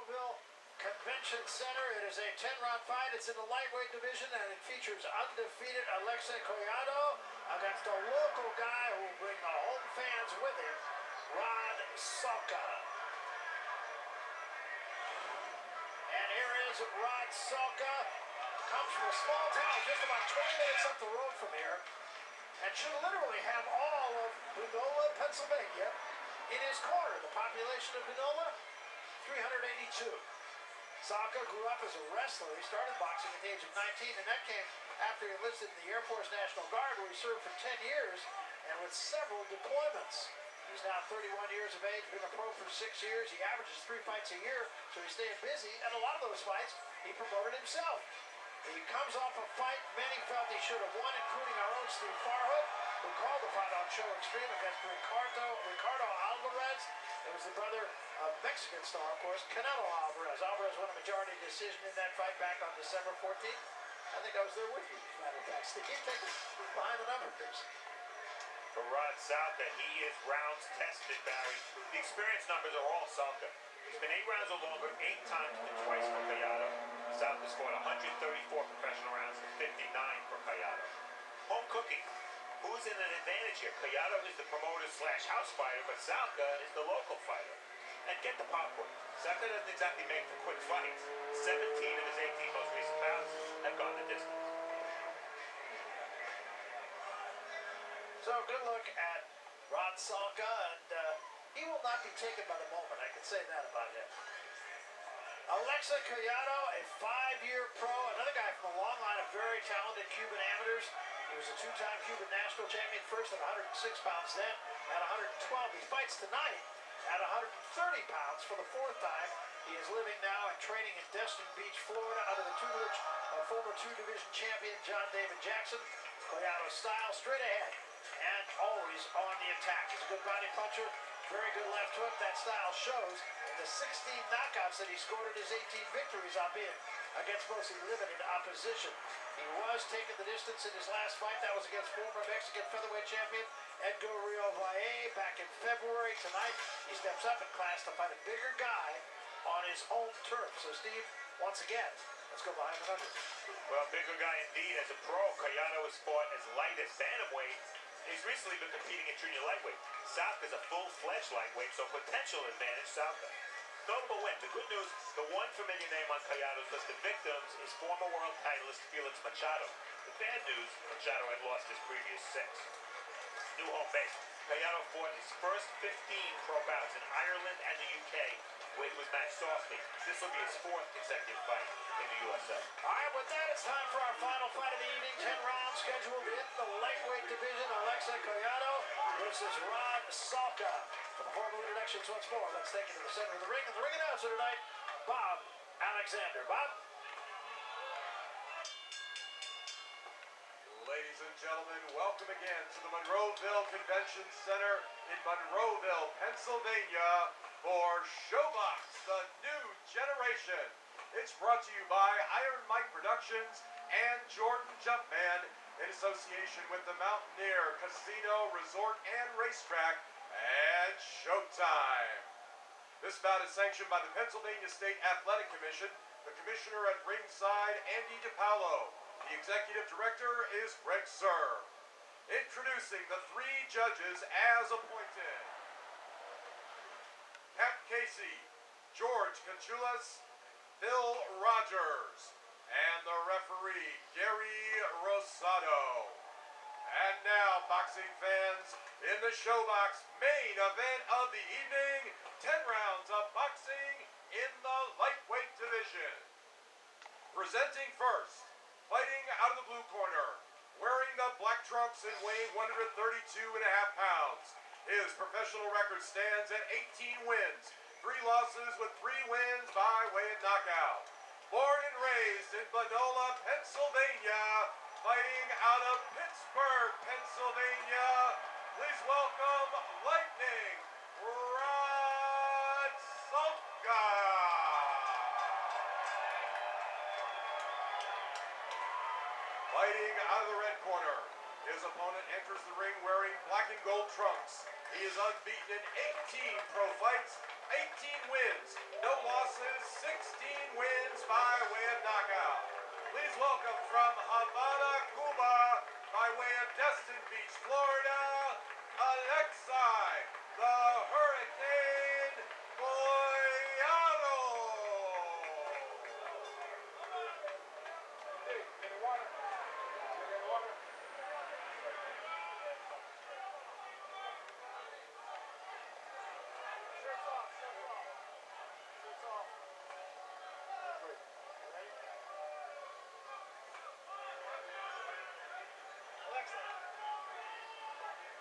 Monroeville Convention Center. It is a 10-round fight. It's in the lightweight division, and it features undefeated Alexei Collado against a local guy who will bring the home fans with him, Salka. And here is Salka. Comes from a small town just about 20 minutes up the road from here, and should literally have all of Panola, Pennsylvania in his corner. The population of Panola, 382. Salka grew up as a wrestler. He started boxing at the age of 19, and that came after he enlisted in the Air Force National Guard, where he served for 10 years and with several deployments. He's now 31 years of age, been a pro for 6 years. He averages 3 fights a year, so he's staying busy, and a lot of those fights he promoted himself. He comes off a fight many felt he should have won, including our own Steve Farhood, who called the fight on Show Extreme against Ricardo Alvarez. It was the brother of Mexican star, of course, Canelo Alvarez. Alvarez won a majority decision in that fight back on December 14th. I think I was there with you, as a matter of fact. Steve, take us behind the numbers. For Salka, he is rounds tested, Barry. The experience numbers are all Salka. He's been 8 rounds or longer 8 times and twice for Collado. Salka scored 134 professional rounds and 59 for Collado. Home cooking. Who's in an advantage here? Collado is the promoter/house fighter, but Salka is the local fighter. And get the popcorn. Salka doesn't exactly make for quick fights. 17 of his 18 most recent bouts have gone the distance. So good look at Salka, and he will not be taken by the moment. I can say that about him. Alexei Collado, a 5-year pro, another guy from a long line of very talented Cuban amateurs. He was a 2-time Cuban national champion, first at 106 pounds, then at 112. He fights tonight at 130 pounds for the 4th time. He is living now and training in Destin Beach, Florida, under the tutelage of former 2-division champion John David Jackson. Collado's style, straight ahead and always on the attack. He's a good body puncher, very good left hook. That style shows in the 16 knockouts that he scored in his 18 victories, albeit against mostly limited opposition. He was taking the distance in his last fight. That was against former Mexican featherweight champion Edgar Rio Valle back in February. Tonight, he steps up in class to fight a bigger guy on his home turf. So, Steve, once again, let's go behind the numbers. Well, bigger guy indeed. As a pro, Collado has fought as light as bantamweight. He's recently been competing in junior lightweight. Salka is a full-fledged lightweight, so potential advantage Salka. Notable win. The good news, the one familiar name on Collado's list of victims is former world titleist Felix Machado. The bad news, Machado had lost his previous 6. New home base. Collado fought his first 15 pro bouts in Ireland and the UK, where he was matched softly. This will be his 4th consecutive fight in the USA. All right, with that, it's time for our final fight of the evening. 10 rounds scheduled in the lightweight division. Alexei Collado versus Salka. For the formal introductions once more, let's take it to the center of the ring. And the ring announcer tonight, Bob Alexander. Bob? Ladies and gentlemen, welcome again to the Monroeville Convention Center in Monroeville, Pennsylvania for SHOBOX, the new generation. It's brought to you by Iron Mike Productions and Jordan Jumpman in association with the Mountaineer Casino, Resort, and Racetrack and Showtime. This bout is sanctioned by the Pennsylvania State Athletic Commission, the commissioner at ringside, Andy DiPaolo. The executive director is Greg Sir. Introducing the 3 judges as appointed. Cap Casey, George Conchulas, Phil Rogers, and the referee, Gary Rosado. And now, boxing fans, in the SHOBOX main event of the evening, 10 rounds of boxing in the lightweight division. Presenting first, fighting out of the blue corner, wearing the black trunks and weighing 132.5 pounds. His professional record stands at 18 wins, 3 losses with 3 wins by way of knockout. Born and raised in Panola, Pennsylvania, fighting out of Pittsburgh, Pennsylvania, please welcome Lightning Salka. Fighting out of the red corner, His opponent enters the ring wearing black and gold trunks. He is unbeaten in 18 pro fights, 18 wins, no losses, 16 wins by way of knockout. Please welcome from Havana, Cuba, by way of Destin Beach, Florida, Alexei, the Hurricane Collado. Hey, any water? Any water? Shirts off, shirts off. Shirts off. Great. You ready? Alexei.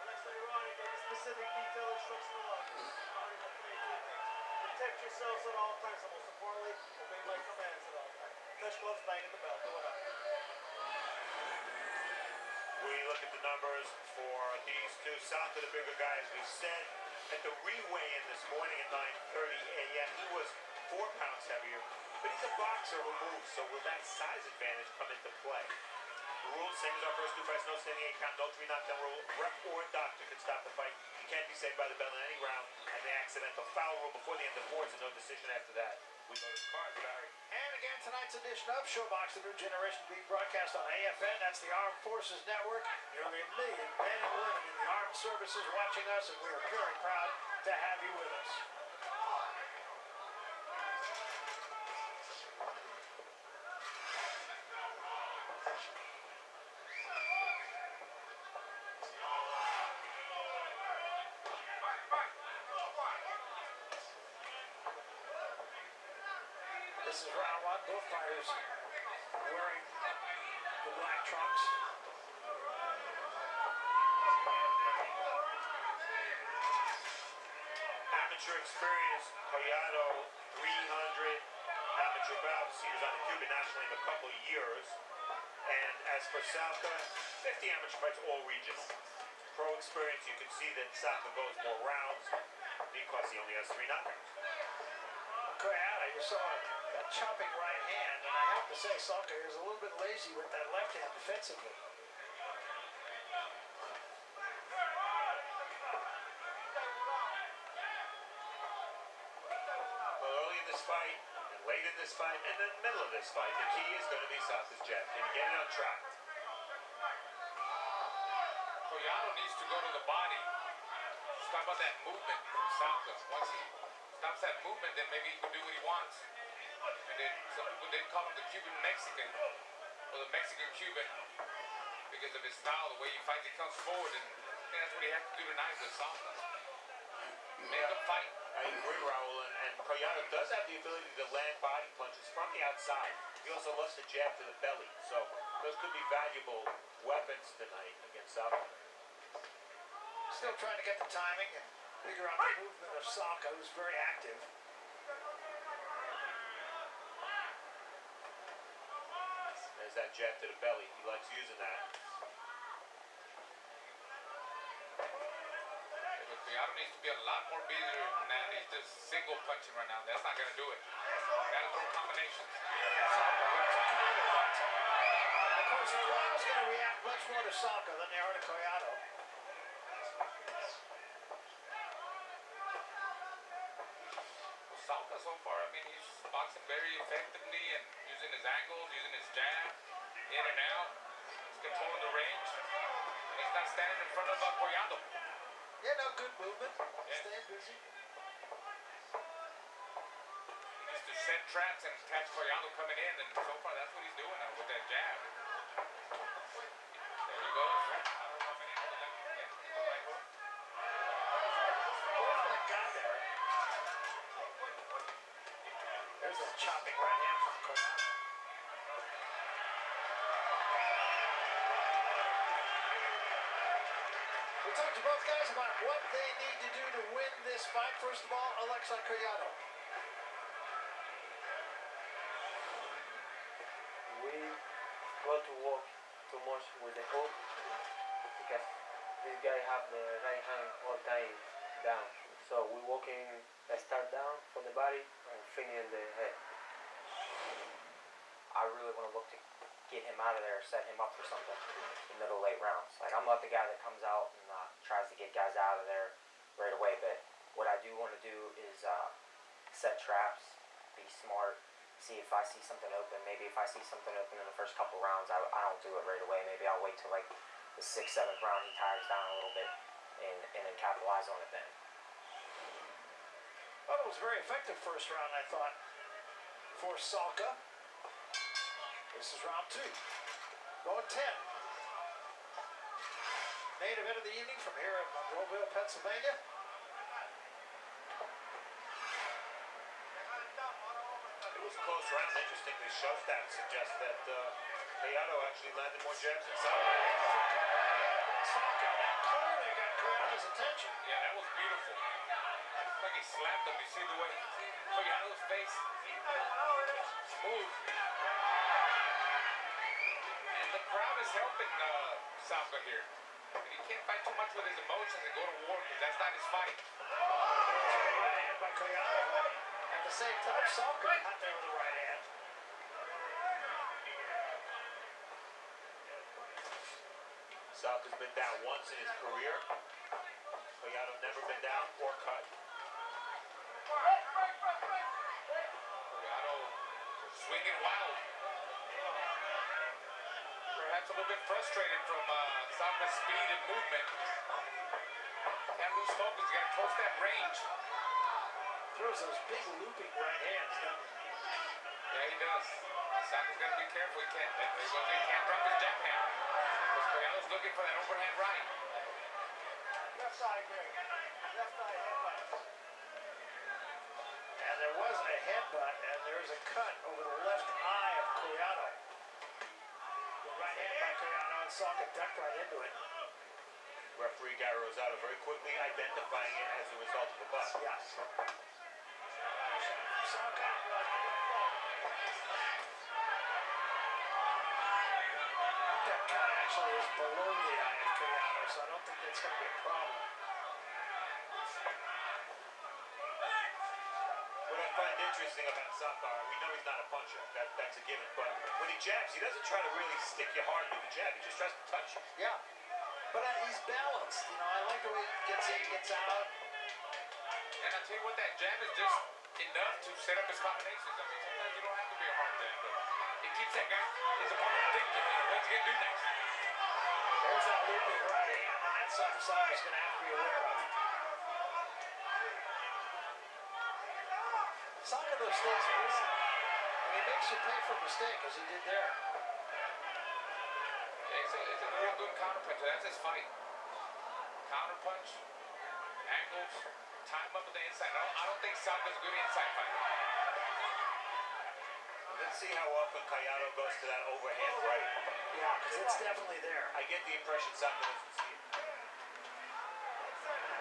Alexei, Ronnie, get the specific detail instruction along. Ronnie will tell you two things. Protect yourselves at all times, and most importantly, obey my commands at all times. Touch gloves, bang at the bell. Do it up. We look at the numbers for these two. Salka, the bigger guy, as we said, at the re-weigh-in this morning at 9:30 a.m. He was 4 pounds heavier, but he's a boxer who moves, so will that size advantage come into play? The rules, same as our first two fights, no standing 8 count, no 3 knockdown rule. Ref or doctor can stop the fight. You can't be saved by the bell in any round, and the accidental foul rule before the end of the fourth, and no decision after that. We go to the card, Barry. And again, tonight's edition of SHOBOX, the new generation, being broadcast on AFN. That's the Armed Forces Network. Nearly a million men and women in the armed services watching us, and we are very proud to have you with us. This is round one. Both fighters wearing the black trunks. Amateur experience, Collado, 300 amateur bouts. He was on the Cuban national team a couple of years. And as for Salka, 50 amateur fights, all regional. Pro experience, you can see that Salka goes more rounds because he only has 3 knockouts. Collado, you saw that chopping right hand, and I have to say, Salka is a little bit lazy with that left hand defensively. Well, early in this fight, and late in this fight, and then middle of this fight, the key is going to be Salka's jab. Can he get it on track? Collado needs to go to the body. Stop about that movement from Salka. Once he stops that movement, then maybe he can do what he wants. And then some people did call him the Cuban Mexican, or the Mexican Cuban, because of his style, the way he fights, he comes forward, and I think that's what he has to do tonight with Salka. Make him fight. I agree, Raul, and Collado does have the ability to land body punches from the outside. He also loves to jab to the belly, so those could be valuable weapons tonight against Salka. Still trying to get the timing and figure out the movement of Salka, who's very active. There's that jab to the belly. He likes using that. Collado needs to be a lot more busier than that. He's just single punching right now. That's not going to do it. Got to throw combinations. Salka went to counter that time. And of course, the crowd's going to react much more to Salka than they are to Collado. Salka so far, I mean, he's boxing very effectively and using his angles, using his jab, in and out. He's controlling the range. And he's not standing in front of Collado. Yeah, no, good movement. Staying busy. He needs to set traps and catch Collado coming in, and so far that's what he's doing now with that jab. There he goes. I don't know if any of them. Both men got there. There's a chopping right hand from Collado. We talked to both guys about what they need to do to win this fight. First of all, Alexei Collado. We go to walk too much with the hook because this guy have the right hand all time down. So we walking start down from the body and finish the head. I really want to look to get him out of there, set him up for something in the middle late rounds. Like, I'm not the guy that comes out and tries to get guys out of there right away, but what I do want to do is set traps, be smart, see if I see something open. Maybe if I see something open in the first couple rounds, I don't do it right away. Maybe I'll wait till like the 6th, 7th round, he tires down a little bit, and then capitalize on it then. Well, it was a very effective first round, I thought, for Salka. This is round 2. Going 10. Main event of the evening from here in Monroeville, Pennsylvania. It was a close round. Interestingly, show stats suggest that Collado actually landed more jabs than Salka. Salka, that clearly got Collado's attention. Yeah, that was beautiful. It's like he slapped him. You see the way Collado's face? Smooth. And the crowd is helping Salka here. And he can't fight too much with his emotions and go to war because that's not his fight. Right hand by Collado. At the same time, Salka got there with the right hand. Salka's been down once in his career. Collado never been down or cut. Collado swinging wild. Perhaps a little bit frustrated from Salka's speed and movement. Can't lose focus. You got to close that range. Throws those big looping right hands, doesn't he? Yeah, he does. Salka's got to be careful. He can't drop his jab hand. Because Collado's looking for that overhand right. Left side, Greg. Left side headbutt. And there was a headbutt, and there's a cut over the left eye of Collado. The right hand by Collado, and Salka ducked right into it. Referee Gary Rosado very quickly identifying it as a result of a butt. Yes. Salka. That cut actually is below the eye of Collado, so I don't think that's going to be a problem. What I find interesting about Salka, we know he's not a puncher, that's a given, but when he jabs, he doesn't try to really stick you hard with the jab, he just tries to touch you. Yeah. But he's balanced, you know, I like the way he gets in, gets out. And I'll tell you what, that jab is just enough to set up his combinations. I mean, sometimes you don't have to be a hard jab, but it keeps that guy, his opponent thinking, what's he going to do next? There's that looping right hand, and that's something Salka's going to have to be aware of. Salka, though, stays busy. And he makes you pay for a mistake, as he did there. Yeah, it's a real good counterpuncher. That's his fight. Counterpunch, angles, time up with the inside. I don't think Salka's a good inside fighter. Let's see how often Collado goes to that overhand right. Yeah, because it's definitely there. I get the impression Salka doesn't see it.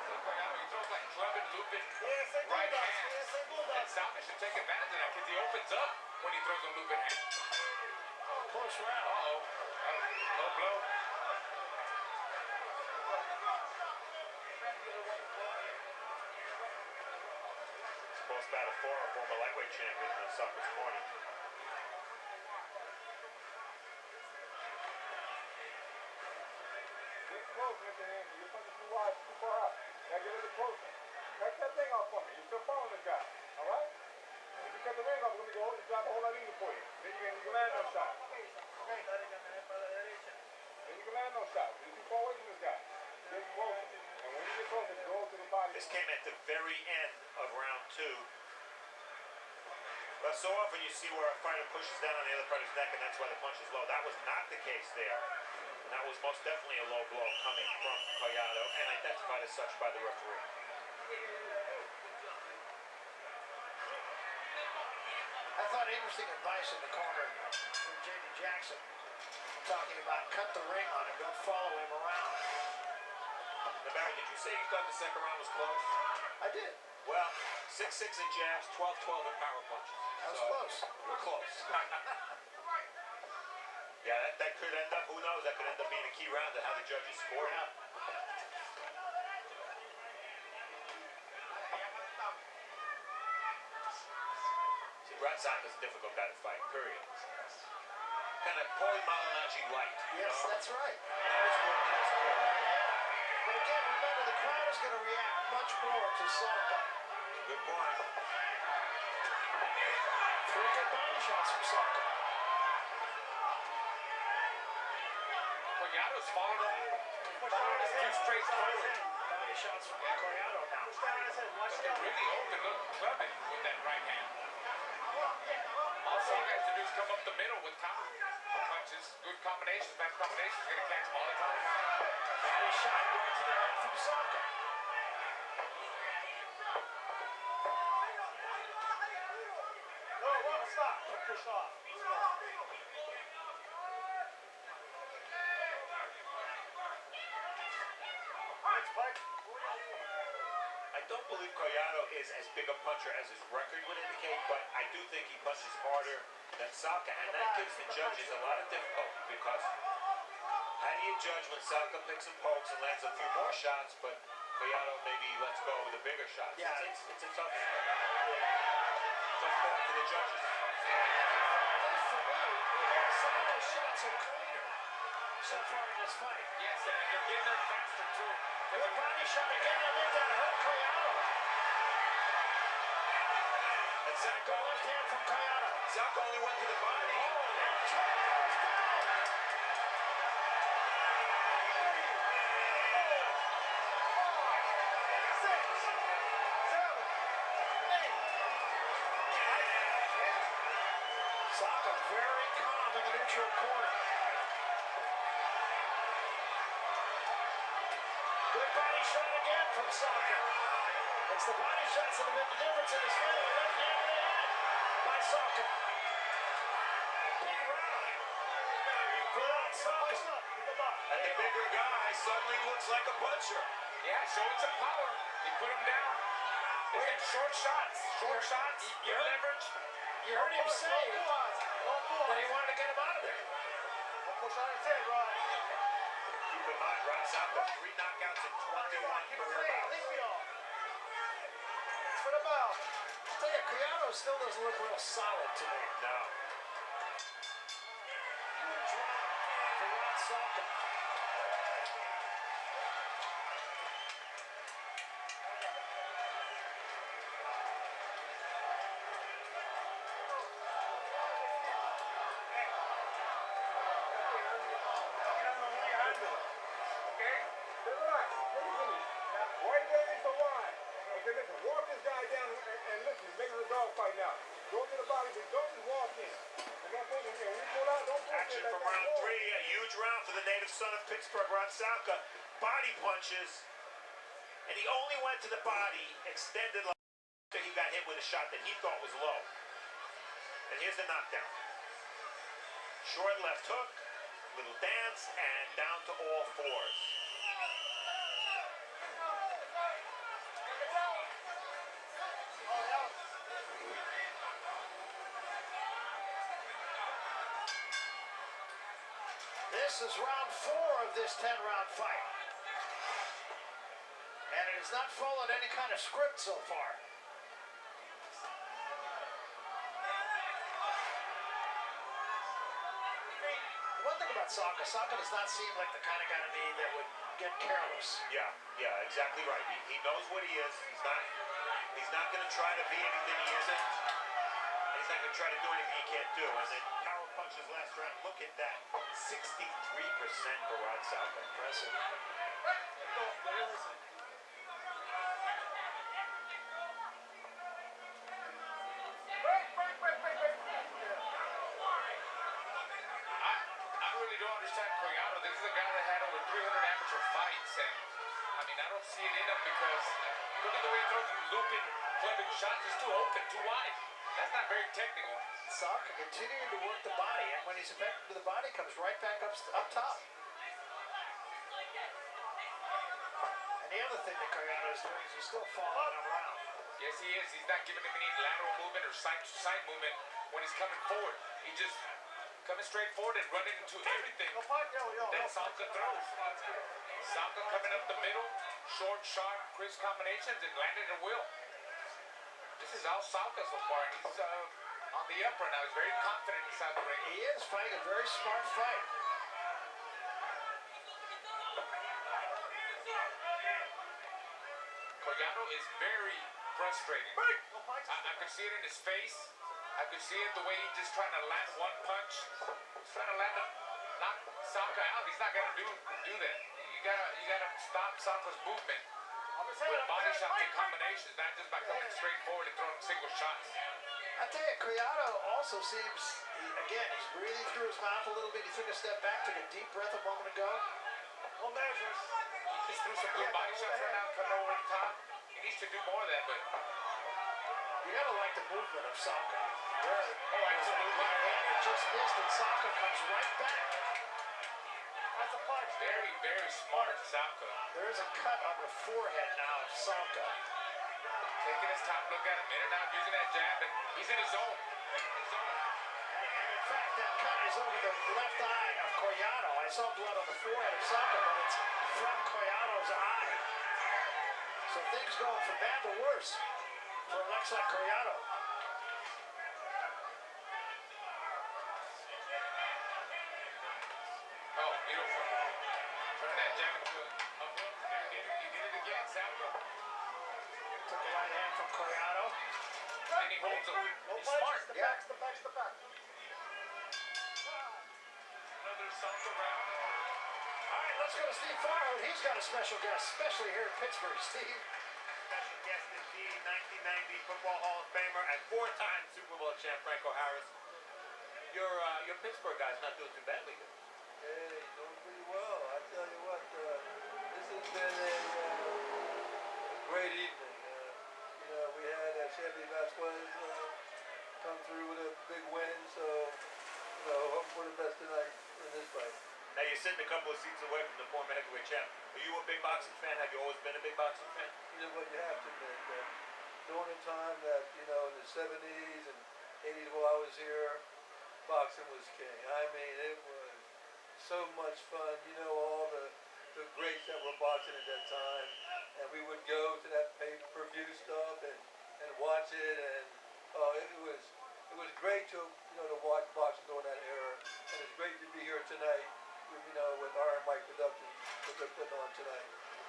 Look, Collado, he throws like clubbing, looping, right hand. And Salka should take advantage of that because he opens up when he throws a looping hand. Close round. Uh-oh. Low blow. Supposed battle for a former lightweight champion in the Salka's corner. Get close, Mr. Hanson. You're punching too wide, too far out. Gotta get a little closer. Cut that thing off for me. You're still following this guy. All right? If you cut the ring off, it's going to go and drop a whole lot easier for you. Then you can land no shot. Then you can land no shot. You're too far away from this guy. Get closer. And when you get closer, go to the body. This came at the very end of round 2. Well, so often you see where a fighter pushes down on the other fighter's neck and that's why the punch is low. That was not the case there. And that was most definitely a low blow coming from Collado and identified as such by the referee. I thought interesting advice in the corner from J.D. Jackson, talking about cut the ring on him, don't follow him around. Now, Barry, did you say you thought the second round was close? I did. Well, 6-6 in jabs, 12-12 in power punches. That was So, close. We're close. Yeah, that could end up, who knows, that could end up being a key round to how the judges score. Yeah. See, Rod Salka's a difficult guy to fight, period. Kind of Paulie Malignaggi light. Yes, that's right. Not as good, not as good. But again, remember, the crowd is going to react much more to Salka. Good point. 3 good body shots from Salka. Collado's followed him two straight forward. Body shots from Collado now. But they're really open, look, clubbing with that right hand. All Salka has to do is come up the middle with counter punches, good combinations, bad combinations, gonna catch him all the time. Body shot right to the head from Salka. Whoa, stop. Don't push off. I don't believe Collado is as big a puncher as his record would indicate, but I do think he punches harder than Salka, and that gives the judges a lot of difficulty because how do you judge when Salka picks and pokes and lands a few more shots, but Collado maybe lets go with the bigger shots? Yeah. It's a tough call for the judges. For me, some of those shots are cleaner so far in this fight. Yes, and they're getting there faster too. Good body shot again, and then that hurt Collado. And Good left hand from Collado. Salka only went to the body. Salka very calm in the neutral corner. Good body shot again from Salka. It's the body shots that have been the difference in this fight. Left hand to the head by Salka. Big round for Rod Salka. And the bigger guy suddenly looks like a puncher. Yeah, showing some power. He put him down. He's got short shots. Short shots. Your leverage. You heard him say that he wanted to get him out of there. Keep in mind, Rod Salka, 3 knockouts in 21 career bouts. For the bell. I'll tell you, Collado still doesn't look real solid to me. No. Huge round for Rod Salka. Right there is the line. Okay, listen, walk this guy down and listen, make it a dog fight now. Go to the body, but don't just walk in. And don't pull in here. When you pull out, don't pull Action in from like round that. 3, a huge round for the native son of Pittsburgh, Rod Salka. Body punches, and he only went to the body, extended like after he got hit with a shot that he thought was low. And here's the knockdown. Short left hook, little dance, and down to all fours. This is round 4 of this 10-round fight. And it has not followed any kind of script so far. One thing about Salka does not seem like the kind of guy to me that would get careless. Yeah, exactly right. He knows what he is. He's not going to try to be anything he isn't. And he's not going to try to do anything he can't do. And then power punches last round. Look at that. 63% for Rod Salka. Impressive. I really don't understand Collado. This is a guy that had over 300 amateur fights, and I mean, I don't see it in him because look at the way he throws these looping, clubbing shots. He's too open, too wide. That's not very technical. Salka continuing to work the body, and when he's effective to the body, comes right back up top. And the other thing that Collado is doing is he's still following him around. Yes, he is. He's not giving him any lateral movement or side movement when he's coming forward. He just coming straight forward and running into everything that Salka throws. Salka coming up the middle, short, sharp, crisp combinations and landing at will. This is all Salka so far. And on the upper, and I was very confident inside the ring. He is fighting a very smart fight. Collado is very frustrated. I could see it in his face. I could see it the way he's just trying to land one punch. He's trying to land knock Salka out. He's not gonna do that. You gotta stop Salka's movement with body shots and combinations, not just by coming straight forward and throwing single shots. I tell you, Collado also seems, again, he's breathing through his mouth a little bit. He took a step back, took a deep breath a moment ago. He just threw some good body shots right now, coming over the top. He needs to do more of that, but You gotta like the movement of Salka. oh, absolutely. It just missed, and Salka comes right back. That's a punch. Very, very smart, Salka. There is a cut on the forehead now of Salka. Taking his time, look at him, in and out, using that jab, and he's in his zone. In fact, that cut is over the left eye of Collado. I saw blood on the forehead of Salka, but it's from Collado's eye. So things going from bad to worse for Alexei Collado. Oh, beautiful. Turn that jab into a hook. He did it again, Salka. Took the right hand from Collado. And he holds him. He's smart. Step back, step back, step back. Another Salka round. All right, let's go to Steve Farhood. He's got a special guest, especially here in Pittsburgh. Steve. Special guest indeed, 1990 Football Hall of Famer and four-time Super Bowl champ Franco Harris. Your Pittsburgh guy's not doing too badly. Hey, doing pretty well. I tell you what, this has been a great evening. We had Chevy Vasquez come through with a big win, so hope for the best tonight in this fight. Now you're sitting a couple of seats away from the former heavyweight champ. Are you a big boxing fan? Have you always been a big boxing fan? You know what, you have to admit that during the time that, in the 70s and 80s while I was here, boxing was king. I mean, it was so much fun. All the greats that were boxing at that time. And we would go to that pay-per-view stuff and watch it. And it was great to watch boxing during that era. And it's great to be here tonight with Iron Mike Productions that they're putting on tonight.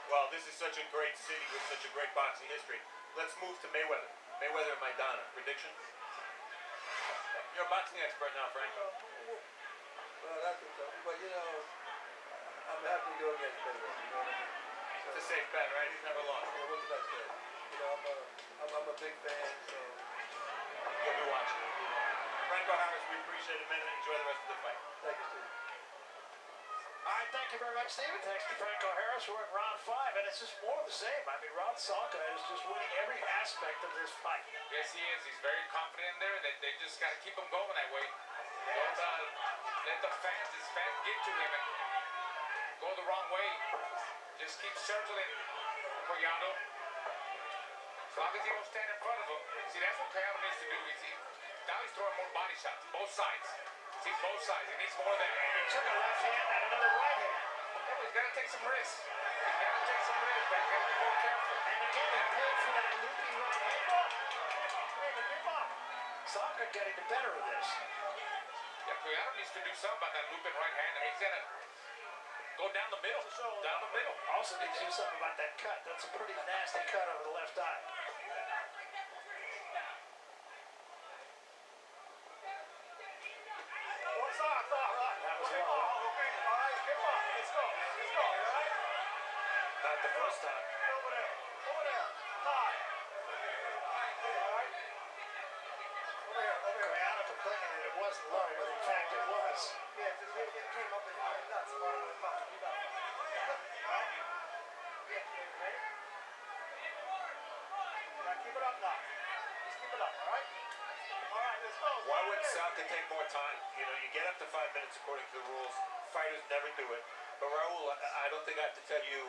Well, this is such a great city with such a great boxing history. Let's move to Mayweather. Mayweather and Maidana. Prediction? You're a boxing expert now, Frank. Well, that's a tough. But I'm happy to go against Mayweather. You know what I mean? It's a safe bet, right? He's never lost. What did I say? I'm a big fan, so You'll be watching. Franco Harris, we appreciate it, man, and enjoy the rest of the fight. thank you, Steve. All right, thank you very much, Stephen. Thanks to Franco Harris. We're in round 5, and it's just more of the same. I mean, Rod Salka is just winning every aspect of this fight. Yes, he is. He's very confident in there. They just got to keep him going that way. Don't let his fans get to him and go the wrong way. Just keep circling Collado. As long as he don't stand in front of him. See, that's what Collado needs to do. Now he's throwing more body shots, both sides. See, both sides. He needs more of that. And he took a left hand and another right hand. Yeah, he's got to take some risks. He's got to take some risks, but he's got to be more careful. And again, he paid for that loopy right hand. Salka getting the better of this. Yeah, Collado needs to do something about that looping right hand. I mean, he's got to go down the middle. Down the middle. Also needs to do something about that cut. That's a pretty nasty cut over the left eye. That was low. All right, come on. Let's go. All right? Not the first time. Over there. Five. All right? Over here. Collado complaining that it wasn't low, but in fact it was. Yeah, just it came up and hit my nuts. You got it. All right? Yeah, ready? All right, keep it up now. Just keep it up, all right? All right, let's go. Why would Salka take more time? You get up to 5 minutes according to the rules. Fighters never do it. But Raul, I don't think I have to tell you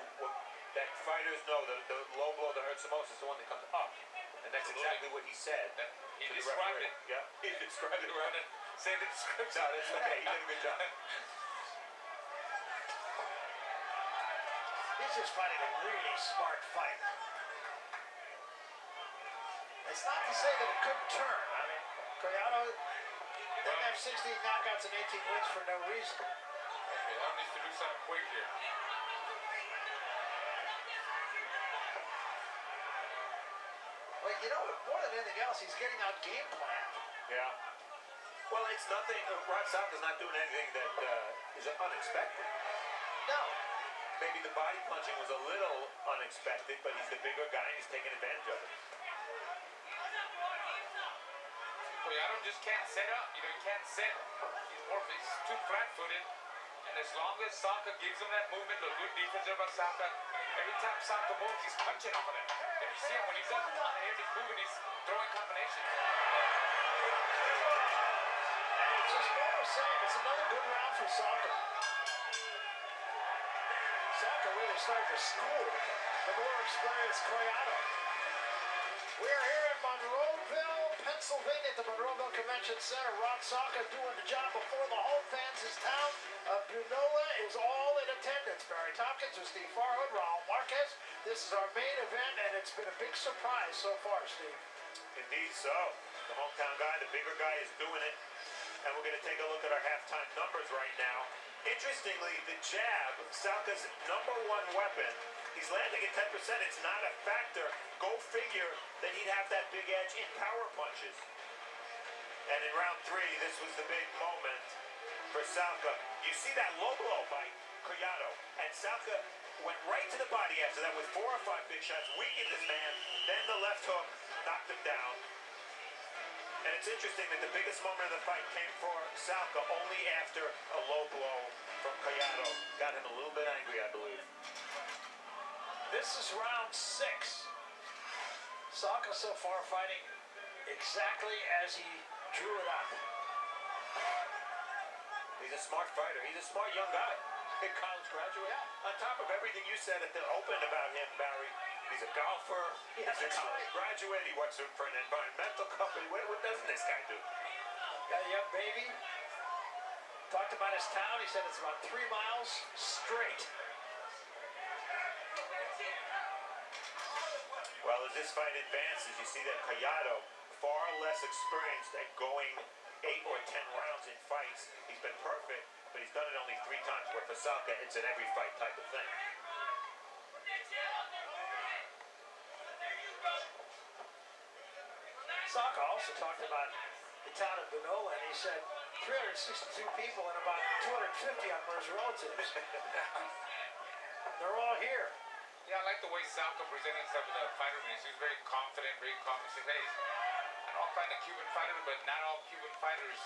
that fighters know that the low blow that hurts the most is the one that comes up. And that's exactly what he said. He to the described referee. it. Yeah, he described it right. Say the description. No, that's okay. He did a good job. He's just fighting a really smart fight. It's not to say that it couldn't turn. I mean, Collado 16 knockouts and 18 wins for no reason. Okay, that needs to do something quick here. Well, you know, more than anything else, he's getting out game planned. Yeah. Well, it's nothing. Rod Salka's not doing anything that is unexpected. No. Maybe the body punching was a little unexpected, but he's the bigger guy and he's taking advantage of it. Collado just can't set up. You know, he can't set. He's too flat-footed. And as long as Salka gives him that movement, look, good defense there by Salka. Every time Salka moves, he's punching off of that. And you see him when he's on the air, he's moving, he's throwing combinations. And it's just more of the same. It's another good round for Salka. Salka really started to school the more experienced Collado. We are here in Monroeville, Pennsylvania at the Monroeville Convention Center. Rod Salka doing the job before the home fans. His town of Bunola is all in attendance. Barry Tompkins with Steve Farhood, Raul Marquez. This is our main event, and it's been a big surprise so far, Steve. Indeed so. The hometown guy, the bigger guy, is doing it. And we're going to take a look at our halftime numbers right now. Interestingly, the jab, Salka's #1 weapon, he's landing at 10%. It's not a factor. Go figure that he'd have that big edge in power punches. And in round 3, this was the big moment for Salka. You see that low blow by Collado. And Salka went right to the body after that with 4 or 5 big shots, weakened his man. Then the left hook knocked him down. And it's interesting that the biggest moment of the fight came for Salka only after a low blow from Collado. Got him a little bit angry, I believe. This is round 6. Salka so far fighting exactly as he drew it up. He's a smart fighter. He's a smart young guy. A college graduate. Yeah. On top of everything you said at the Open about him, Barry, he's a golfer. Yeah, he's a college graduate. He works for an environmental company. What doesn't this guy do? Got a young baby. Talked about his town. He said it's about 3 miles straight. Well, as this fight advances, you see that Collado, far less experienced at going 8 or 10 rounds in fights. He's been perfect, but he's done it only 3 times, where for Salka, it's an every fight type of thing. Salka also talked about the town of Bunola, and he said 362 people and about 250 of them are his relatives. They're all here. Yeah, I like the way Salka presented himself in the fighter ring. He was very confident, very confident. He said, hey, I know I'm fighting a Cuban fighter, but not all Cuban fighters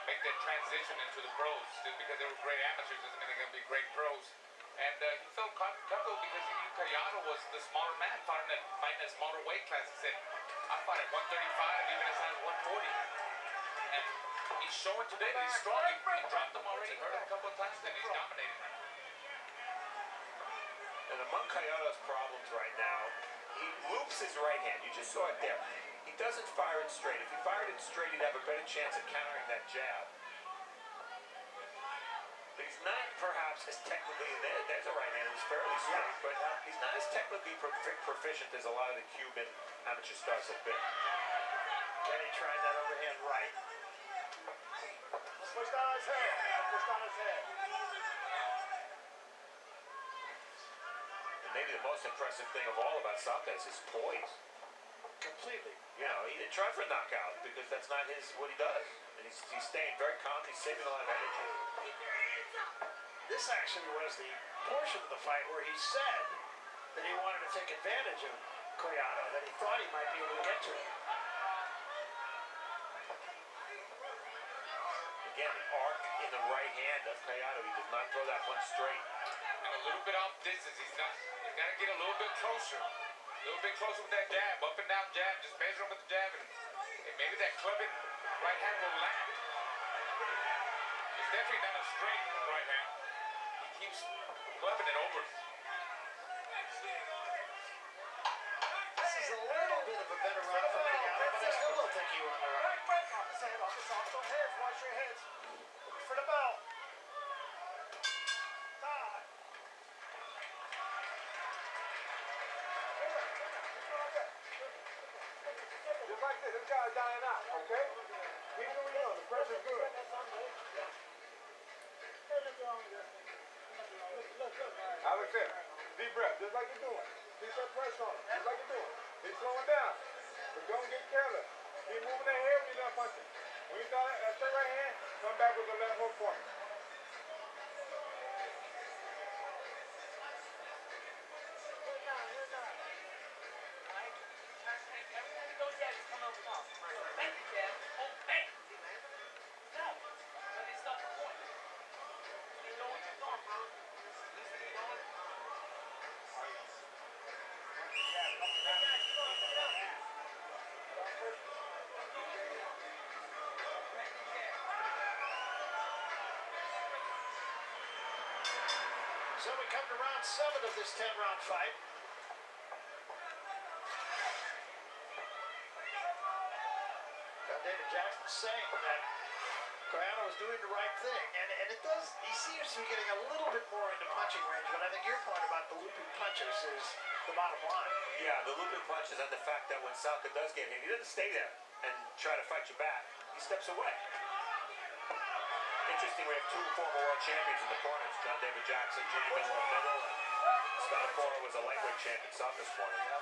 make that transition into the pros. Just because they were great amateurs doesn't mean they're going to be great pros. And he felt comfortable because he knew Collado was the smaller man, fighting a smaller weight class. He said, I fought at 135, even as high as 140. And he's showing today that he's strong. He dropped him already, hurt him a couple of times, and he's dominating right now. And among Collado's problems right now, he loops his right hand. You just saw it there. He doesn't fire it straight. If he fired it straight, he'd have a better chance of countering that jab. But he's not perhaps as technically, there's a right hand that was fairly straight, but he's not as technically proficient as a lot of the Cuban amateur stars have been. Kenny tried that overhand right. Push down his head. Push down his head. And maybe the most impressive thing of all about Salka is his poise. Completely. You know, he didn't try for a knockout because that's not what he does. And he's staying very calm. He's saving a lot of energy. This actually was the portion of the fight where he said that he wanted to take advantage of Collado, that he thought he might be able to get to him. Again, the arc in the right hand of Collado. He does not throw that one straight. And a little bit off distance. He's got to get a little bit closer. A little bit closer with that jab. Up and down jab. Just measure him with the jab. And maybe that clubbing right hand will land. It's definitely not a straight right hand. He keeps clubbing it over. This is a little bit of a better round for Collado, but I still don't think he won the round. Off his heads. Watch your heads. For the bell. Die. Just like this. This guy's dying out, okay? Keep doing yours. The pressure's good. I said, deep breath, just like you're doing. Keep that pressure on him, just like you're doing. Keep slowing down, but don't get careless. Keep moving that head when you're done punching. When you start that straight right hand, come back with the left hook for me. So we come to round 7 of this 10-round fight. David Jackson saying that Collado was doing the right thing, and it does, he seems to be getting a little bit more into punching range, but I think your point about the looping punches is the bottom line. Yeah, the looping punches and the fact that when Salka does get hit, he doesn't stay there and try to fight you back. He steps away. Interesting, we have 2 former world champions in the corners. John David Jackson, Jimmy Miller in the middle, and Spatafora was a lightweight champion, Salka's corner. Yep.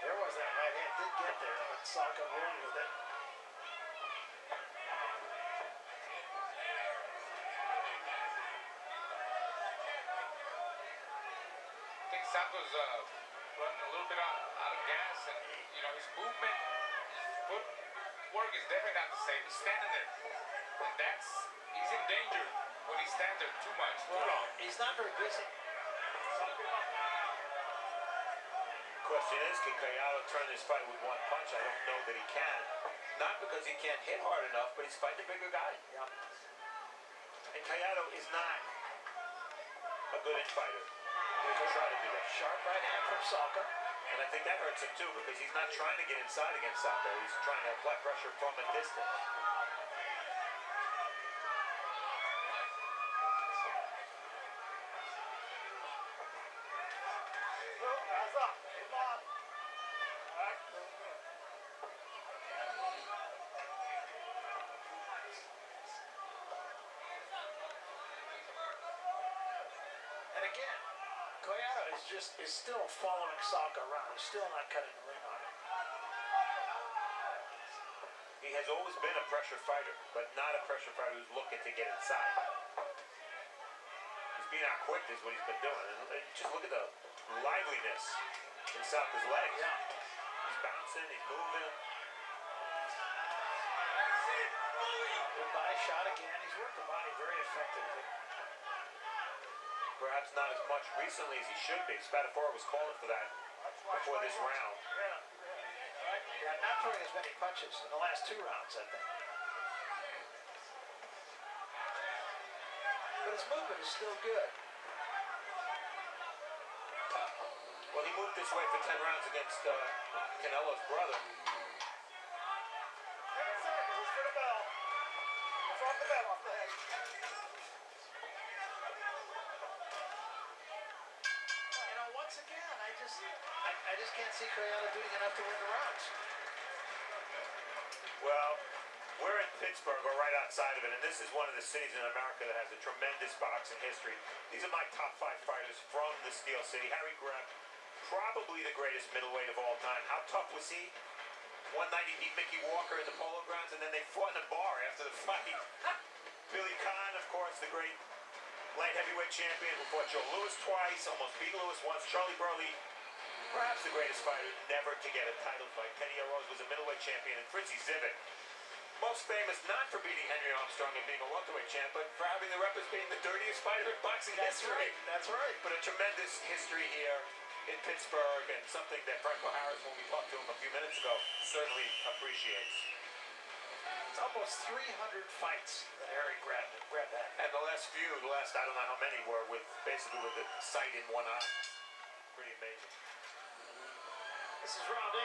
There was that right hand, did get there, but Salka rolled with it. I think Salka's running a little bit out of gas, and you know his movement, his footwork is definitely not the same. He's standing there, and he's in danger when he stands there too much, too long. He's not very busy. Question is, can Collado turn this fight with 1 punch? I don't know that he can. Not because he can't hit hard enough, but he's fighting a bigger guy. Yep. And Collado is not a good infighter. He can try to do that. Sharp right hand from Salka. And I think that hurts him too, because he's not trying to get inside against Salka. He's trying to apply pressure from a distance. And again, Collado is still following Salka around. He's still not cutting the ring on him. He has always been a pressure fighter, but not a pressure fighter who's looking to get inside. He's being out quick is what he's been doing. And just look at the liveliness in Salka's legs. Yeah. He's bouncing, he's moving. Good body shot again. He's worked the body very effectively. Perhaps not as much recently as he should be. Spatafora was calling for that before this round. Yeah, not throwing as many punches in the last 2 rounds, I think. But his movement is still good. Well, he moved this way for 10 rounds against Canelo's brother. 10 seconds for the bell. It's off the bell off the head. You know, once again, I just can't see Collado doing enough to win the rounds. Well, we're in Pittsburgh, or right outside of it, and this is one of the cities in America that has a tremendous boxing history. These are my top 5 fighters from the Steel City. Harry Greb, probably the greatest middleweight of all time. How tough was he? 190 beat Mickey Walker in the Polo Grounds, and then they fought in a bar after the fight. Billy Conn, of course, the great light heavyweight champion who fought Joe Louis twice, almost beat Louis once. Charlie Burley, perhaps the greatest fighter never to get a title fight. Teddy Rose was a middleweight champion, and Fritzy Zivit, most famous not for beating Henry Armstrong and being a welterweight champ, but for having the rep as being the dirtiest fighter in boxing history. That's right. But a tremendous history here in Pittsburgh, and something that Franco Harris, when we talked to him a few minutes ago, certainly appreciates. It's almost 300 fights that Harry Greb had. And the last I don't know how many, were basically with the sight in one eye. Pretty amazing. This is round 8.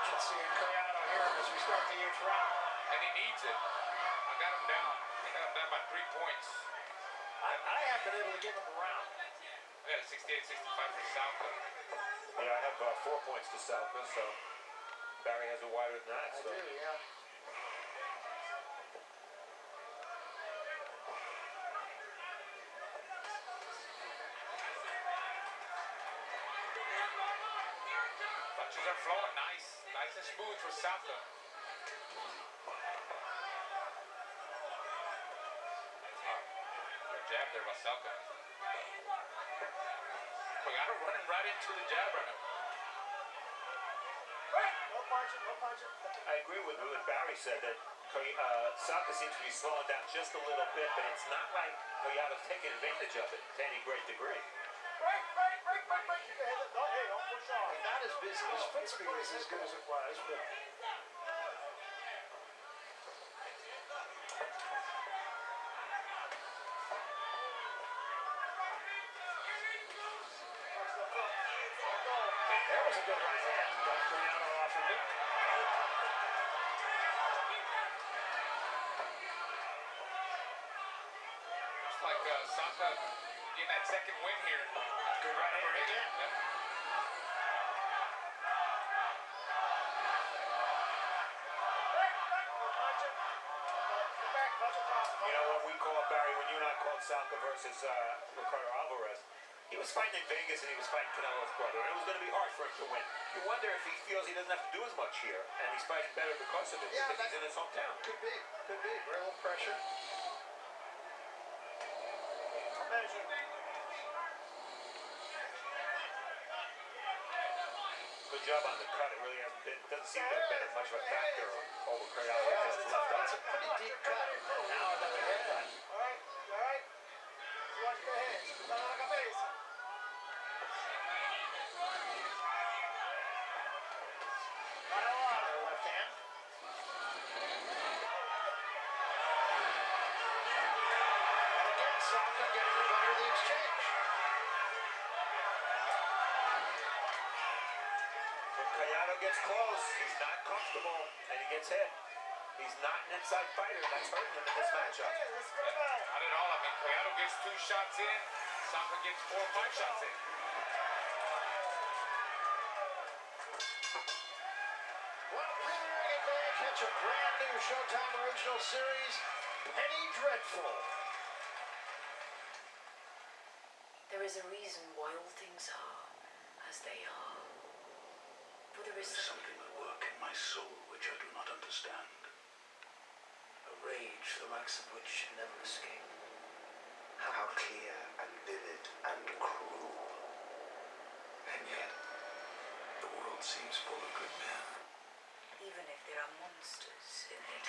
urgency in Collado here as we start the 8th round. And he needs it. I got him down. I got him down by 3 points. I have been able to give him a round. I got a 68-65 for Salka. Yeah, I have 4 points to Salka, so Barry has a wider than that. I So. do, yeah. Punches are flowing nice. Nice and smooth for Salka. Jab there by Salka. Collado running right into the jab right now. No punching, no punching. I agree with what Barry said that Salka seems to be slowing down just a little bit, but it's not like Collado's taking advantage of it to any great degree. Break. You can hit it. Don't push off. He's not as busy. His foot speed is as good as it was, but there was a good right hand that Collado offered him. Looks like Salka getting that second win here. Good right hand again. Yep. You know, when we called Barry, when you and I called Salka versus Ricardo Alvarez, he was fighting in Vegas and he was fighting Canelo's brother, and it was going to be hard for him to win. You wonder if he feels he doesn't have to do as much here, and he's fighting better because of it, Yeah, because he's in his hometown. Could be. Very little pressure. Good job on the cut. It really hasn't been, doesn't seem to have been as much of a factor over Collado as his left That's eye. a pretty deep cut. Now another headbutt. All right. Watch the hands. Cuidado la cabeza. Their left hand. And again, Salka getting the better of the exchange. When Collado gets close, he's not comfortable, and he gets hit. He's not an inside fighter, and that's hurting him in this matchup. Not at all. I mean, Collado gets 2 shots in. Salka gets 4 or 5 shots in. Well, premiering at day, catch a brand new Showtime original series, Penny Dreadful. There is a reason why all things are as they are. For there is Something at work in my soul which I do not understand. A rage the likes of which should never escape. How clear and vivid and cruel. And yet, the world seems full of good men. even if there are monsters in it.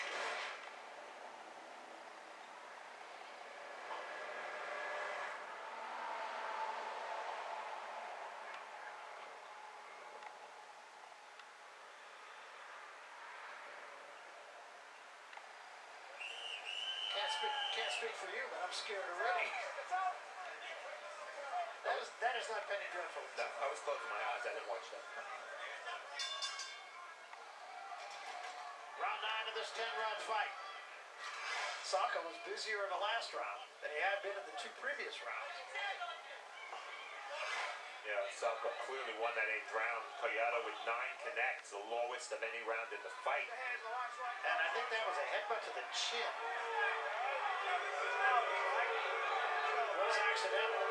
Can't speak for you, but I'm scared already. That is not Penny Dreadful. No, I was closing my eyes. I didn't watch that. Round 9 of this 10-round fight. Salka was busier in the last round than he had been in the 2 previous rounds. Yeah, Salka clearly won that 8th round. Collado with 9 connects, the lowest of any round in the fight. And I think that was a headbutt to the chin. It was accidental.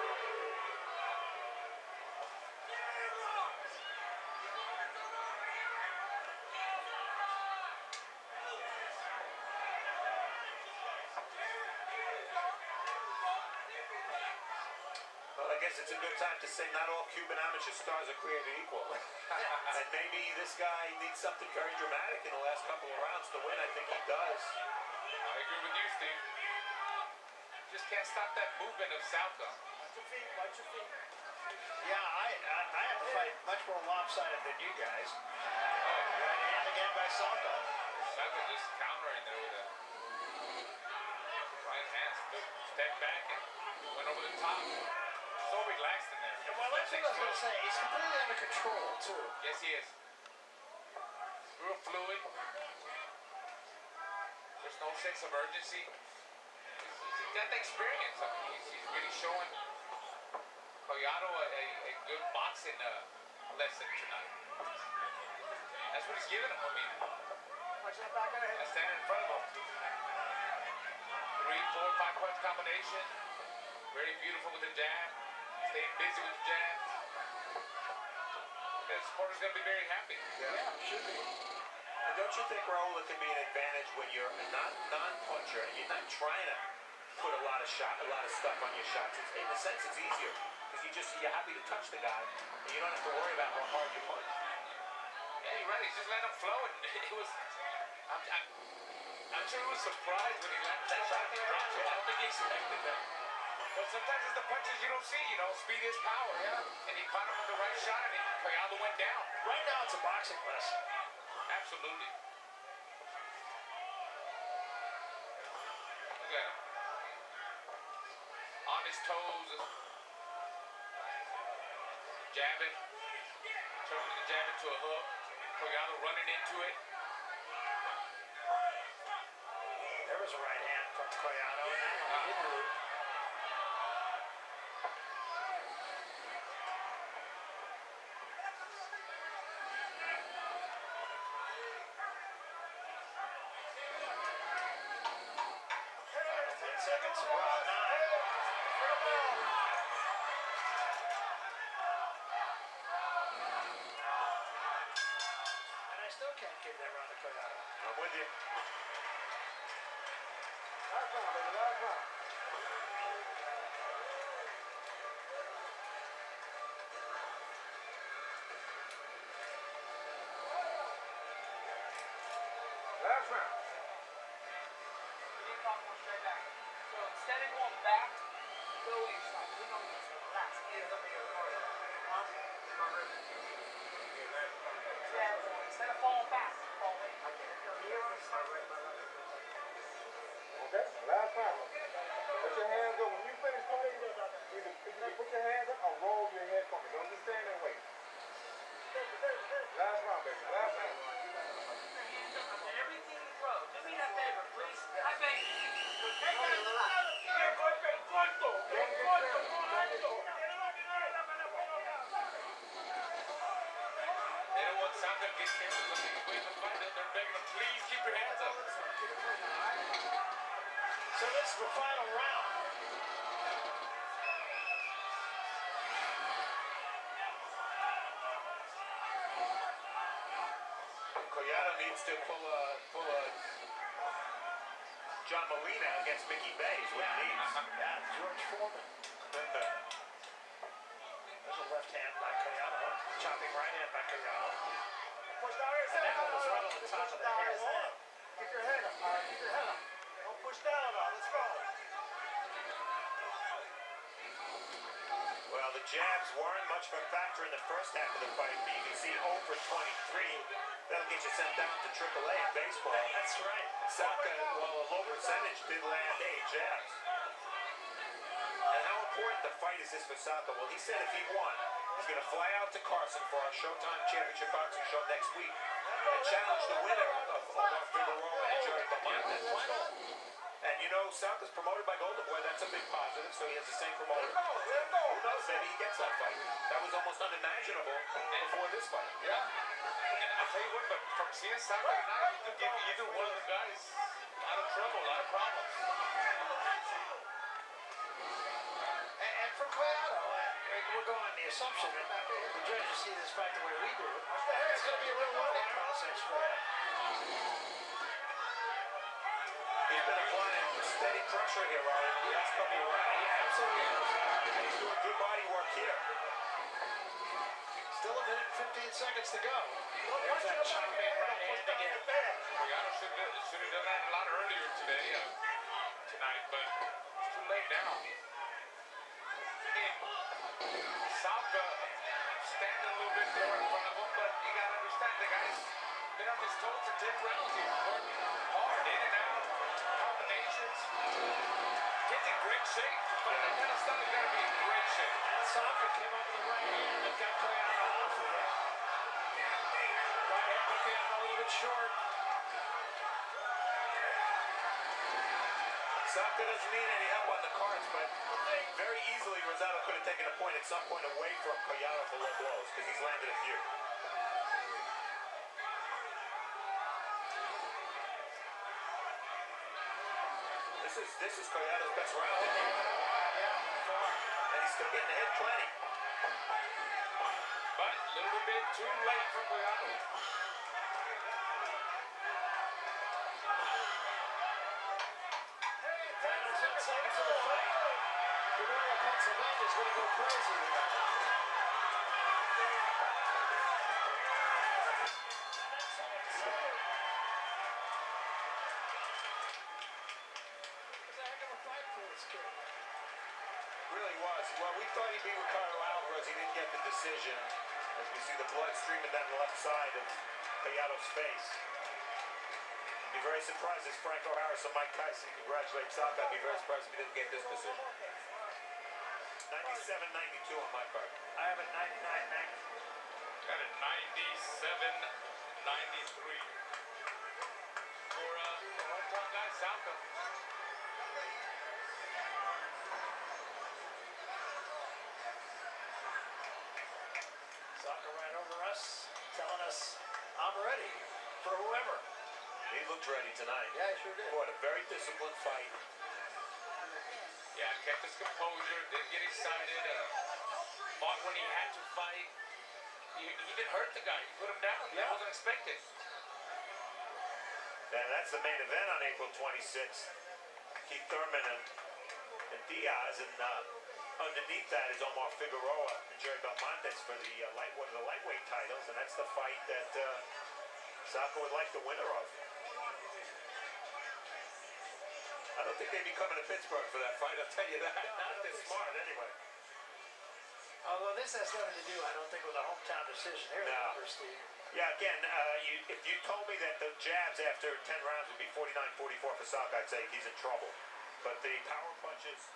Well, I guess it's a good time to say not all Cuban amateur stars are created equal. And maybe this guy needs something very dramatic in the last couple of rounds to win. I think he does. I agree with you, Steve. Just can't stop that movement of Salka. Watch your feet. Yeah, I have the fight much more lopsided than you guys. Right hand again by Salka. Salka just countering there with a right hand. Step back and went over the top. So relaxed in there. Well, that's what I was going to say. He's completely under control, too. Yes, he is. real fluid. There's no sense of urgency. He's got the experience. I mean, he's really showing Collado a good boxing lesson tonight. That's what he's giving him. I mean, that's standing in front of him. 3, 4, 5 punch combination. Very beautiful with the jab. Staying busy with the jab. The supporter's going to be very happy. Yeah, should be. And don't you think, Raul, it can be an advantage when you're a non-puncher and you're not trying to put a lot of stuff on your shots? In a sense, it's easier because you're happy to touch the guy and you don't have to worry about how hard you punch. Yeah, you're right. He's just letting him flow, and it was. I'm sure he was surprised when he landed that shot. He dropped it. I don't think he expected that. But sometimes it's the punches you don't see. You know, speed is power. Yeah. And he caught him with the right shot, and Collado went down. Right now, it's a boxing lesson. Absolutely. Look at him. On his toes. Jabbing. Turning the jab into a hook. Collado running into it. There was a right hand from Collado, and that one he didn't move. Final 10 seconds of round 9. And I still can't give that round to Collado. I'm with you. Last round, baby, last round. Last round. So instead of going back, go inside. We know it's the last. Yeah, instead of falling back, fall in. Okay, last round. Put your hands up. When you finish punching, either if you can put your hands up or roll your head from it. Don't just stand and wait. Last round, baby. Last round. Everything you throw. Do me that favor, please. I beg you. They don't want Salka to get careful. Something waiting to fight. They're begging him, please keep your hands up. So this is the final round. Collado needs to pull a John Molina against Mickey Bay is what he needs. Yeah, George Foreman. There's a left hand by Collado. Chopping right hand by Collado. Push down his And head. that one was right on the top of the head. Keep your head up. All right, keep your head up. Don't push down now. Let's go. Well, the jabs weren't much of a factor in the first half of the fight, but you can see 0 for 23. That'll get you sent down to AAA in baseball. That's right. Salka, while a low percentage, did land 8 jabs. And how important the fight is this for Salka? Well, he said if he won, he's going to fly out to Carson for our Showtime Championship Boxing show next week and challenge the winner of Omar Figueroa and Jerry Bamontes. And you know, Salka's promoted by Golden Boy. That's a big positive, so he has the same promoter. Who knows, maybe he gets that fight. That was almost unimaginable before this fight. Yeah. And I'll tell you what, but from seeing Salka tonight, you could give either one of the guys a lot of trouble, a lot of problems. And for Collado, we're going on the assumption that the judges see this fight the way we do. It's going to be a real learning process for him. He's been applying steady pressure here, Robert, the last couple of rounds. Yeah, absolutely. And he's doing good body work here. Still a minute and 15 seconds to go. There's that chopping right hand again. Collado should have done that a lot earlier tonight, but it's too late now. Salka standing a little bit more in front of him, but you got to understand the guy's been on his toes for 10 rounds here. Working hard, in and out, combinations. Kid's in great shape. But that kind of stuff, you got to be in great shape. And Salka came up with the right hand and got Collado off of it. Right hand put Collado a little bit short. Salka doesn't need any help on the cards, but very easily Rosado could have taken a point at some point away from Collado for low blows because he's landed a few. This is Collado's best round. And he's still getting hit plenty. But a little bit too late for Collado. Final 10 seconds of the fight. Peoria, Pennsylvania is going to go crazy tonight. Really was. Well, we thought he'd be Ricardo Alvarez. He didn't get the decision. As we see the blood streaming down the left side of Collado's face. Be very surprised as Franco Harris and Mike Tyson congratulate Salka. I'd be very surprised if he didn't get this decision. 97-92 on my part. I have a 99-90. Got a 97-93 for the hometown guy, Salka. Salka right over us, telling us, I'm ready for whoever. He looked ready tonight. Yeah, he sure did. Fought a very disciplined fight. Yeah, kept his composure, didn't get excited, fought when he had to fight. He didn't hurt the guy, he put him down. That wasn't expected. And that's the main event on April 26th. Keith Thurman and Diaz, and underneath that is Omar Figueroa and Jerry Belmontes for the one of the lightweight titles, and that's the fight that Salka would like the winner of. I don't think they'd be coming to Pittsburgh for that fight, I'll tell you that. Not if they're smart, anyway. Although this has nothing to do, I don't think, with a hometown decision. Here are the numbers, Steve. Yeah, again, if you told me that the jabs after 10 rounds would be 49-44 for Salka, I'd say he's in trouble. But the power punches,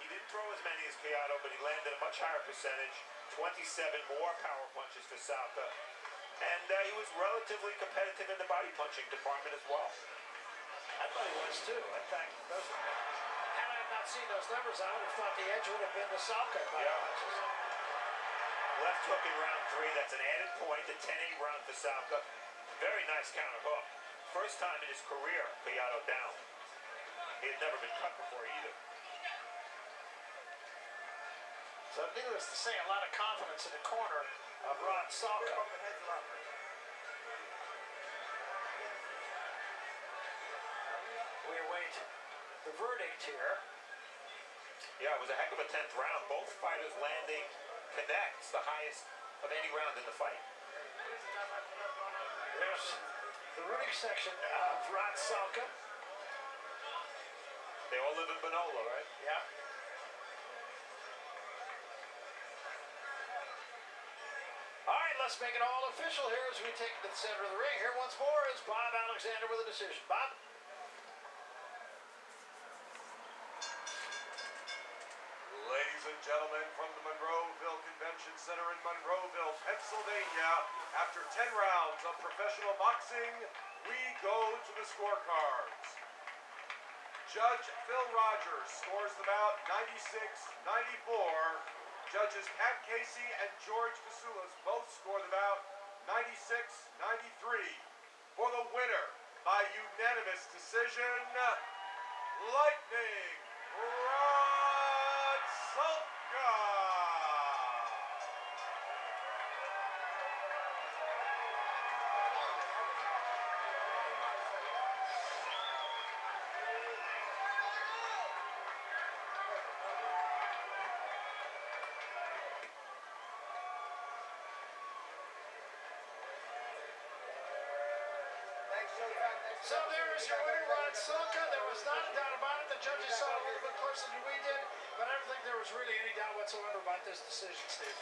he didn't throw as many as Collado, but he landed a much higher percentage. 27 more power punches for Salka. And he was relatively competitive in the body punching department as well. I thought he was too. In fact, had I not seen those numbers, I would have thought the edge would have been the Salka body punches. Left hook in round 3, that's an added point, a 10-8 round for Salka. Very nice counter hook. First time in his career, Collado down. He had never been cut before either. So needless to say, a lot of confidence in the corner of Rod Salka. We await the verdict here. Yeah, it was a heck of a 10th round. Both fighters landing connects, the highest of any round in the fight. There's the rooting section of Rod Salka. They all live in Banola, right? Yeah. All right, let's make it all official here as we take it to the center of the ring. Here once more is Bob Alexander with a decision. Bob? Ladies and gentlemen, from the Monroeville Convention Center in Monroeville, Pennsylvania, after 10 rounds of professional boxing, we go to the scorecards. Judge Phil Rogers scores the bout 96-94. Judges Pat Casey and George Vasulas both score the bout 96-93. For the winner, by unanimous decision, Lightning Rod Salka. So there is your winner, Rod Salka. There was not a doubt about it. The judges saw it a little bit closer than we did, but I don't think there was really any doubt whatsoever about this decision, Steve.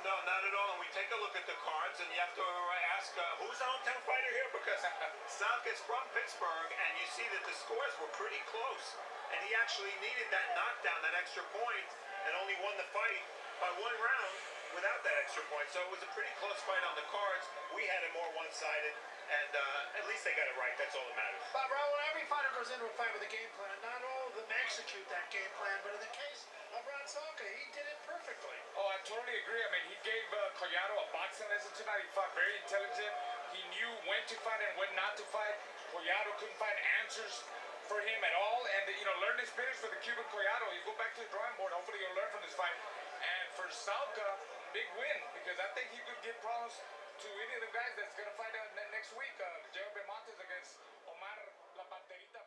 No, not at all. And we take a look at the cards, and you have to ask, who's the hometown fighter here? Because Salka's from Pittsburgh, and you see that the scores were pretty close. And he actually needed that knockdown, that extra point, and only won the fight by 1 round without that extra point. So it was a pretty close fight on the cards. We had it more one-sided, and at least they got it right. That's all that matters. But Raul, every fighter goes into a fight with a game plan. Not all of them execute that game plan, but in the case of Rod Salka, he did it perfectly. Oh, I totally agree. I mean, he gave Collado a boxing lesson tonight. He fought very intelligent. He knew when to fight and when not to fight. Collado couldn't find answers for him at all. And, you know, learn his finish for the Cuban Collado. You go back to the drawing board. Hopefully he'll learn from this fight. And for Salka, big win, because I think he could give problems to any of the guys that's going to fight next week. Gerald Montes against Omar La Panterita